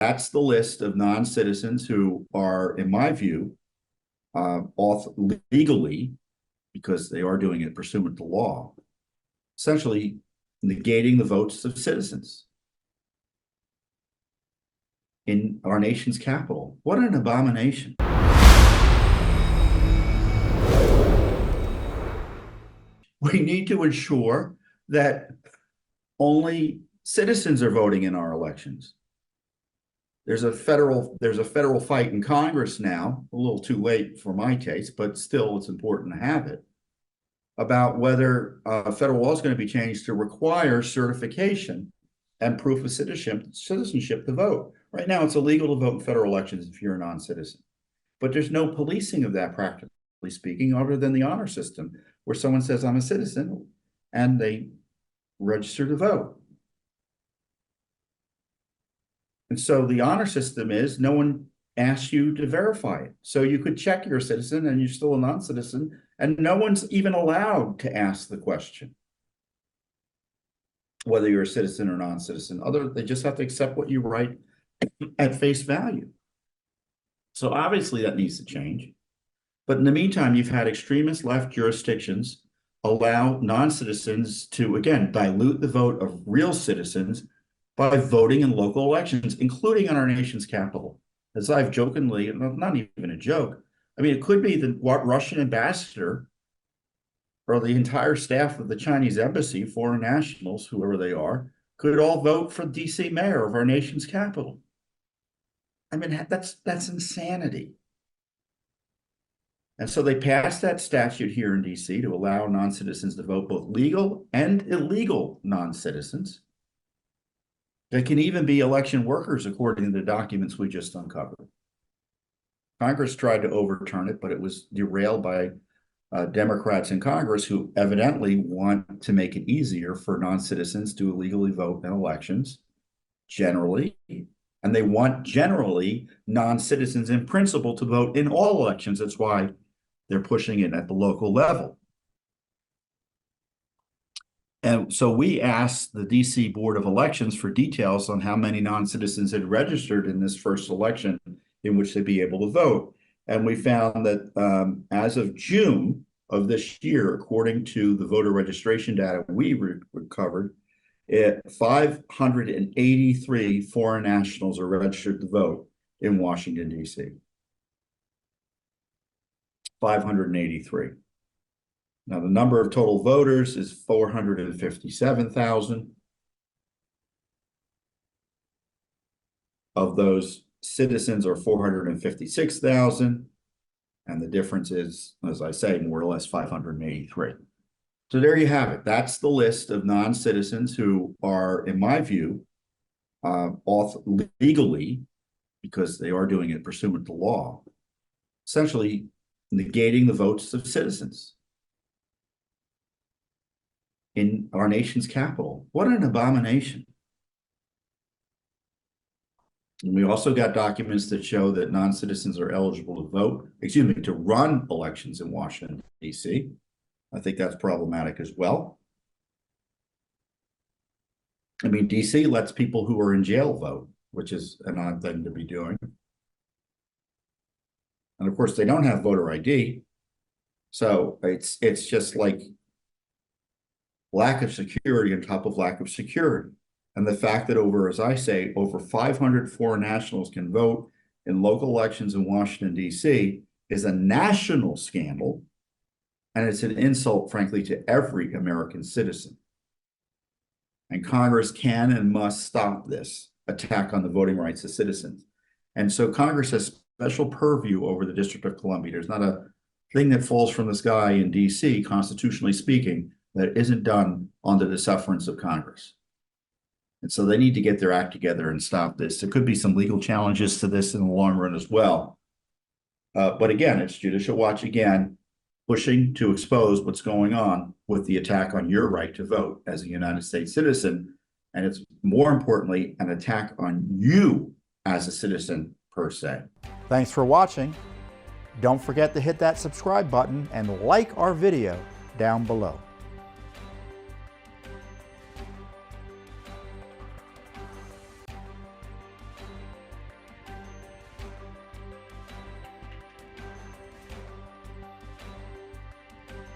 That's the list of non-citizens who are, in my view, legally, because they are doing it pursuant to law, essentially negating the votes of citizens in our nation's capital. What an abomination. We need to ensure that only citizens are voting in our elections. There's a federal fight in Congress now, a little too late for my taste, but still it's important to have it, about whether federal law is going to be changed to require certification and proof of citizenship to vote. Right now, it's illegal to vote in federal elections if you're a non-citizen. But there's no policing of that, practically speaking, other than the honor system, where someone says, I'm a citizen, and they register to vote. And so the honor system is no one asks you to verify it. So you could check you're a citizen and you're still a non-citizen, and no one's even allowed to ask the question whether you're a citizen or non-citizen. They just have to accept what you write at face value. So obviously that needs to change. But in the meantime, you've had extremist left jurisdictions allow non-citizens to, again, dilute the vote of real citizens by voting in local elections, including in our nation's capital. As I've jokingly, not even a joke, I mean, it could be the Russian ambassador or the entire staff of the Chinese embassy, foreign nationals, whoever they are, could all vote for DC mayor of our nation's capital. I mean, that's insanity. And so they passed that statute here in DC to allow non-citizens to vote, both legal and illegal non-citizens. They can even be election workers, according to the documents we just uncovered. Congress tried to overturn it, but it was derailed by Democrats in Congress who evidently want to make it easier for non-citizens to illegally vote in elections, generally. And they want generally non-citizens in principle to vote in all elections. That's why they're pushing it at the local level. And so we asked the DC Board of Elections for details on how many non-citizens had registered in this first election in which they'd be able to vote. And we found that as of June of this year, according to the voter registration data we recovered, 583 foreign nationals are registered to vote in Washington, D.C. 583. Now, the number of total voters is 457,000. Of those, citizens are 456,000. And the difference is, as I say, more or less 583. So there you have it. That's the list of non-citizens who are, in my view, legally, because they are doing it pursuant to law, essentially negating the votes of citizens in our nation's capital. What an abomination. And we also got documents that show that non-citizens are eligible to vote, to run elections in Washington, D.C. I think that's problematic as well. I mean, D.C. lets people who are in jail vote, which is an odd thing to be doing. And of course, they don't have voter ID. So it's just like lack of security on top of lack of security. And the fact that as I say, over 500 foreign nationals can vote in local elections in Washington, D.C. is a national scandal. And it's an insult, frankly, to every American citizen. And Congress can and must stop this attack on the voting rights of citizens. And so Congress has special purview over the District of Columbia. There's not a thing that falls from the sky in D.C., constitutionally speaking, that isn't done under the sufferance of Congress. And so they need to get their act together and stop this. There could be some legal challenges to this in the long run as well. But again, it's Judicial Watch again, pushing to expose what's going on with the attack on your right to vote as a United States citizen. And it's more importantly, an attack on you as a citizen per se. Thanks for watching. Don't forget to hit that subscribe button and like our video down below.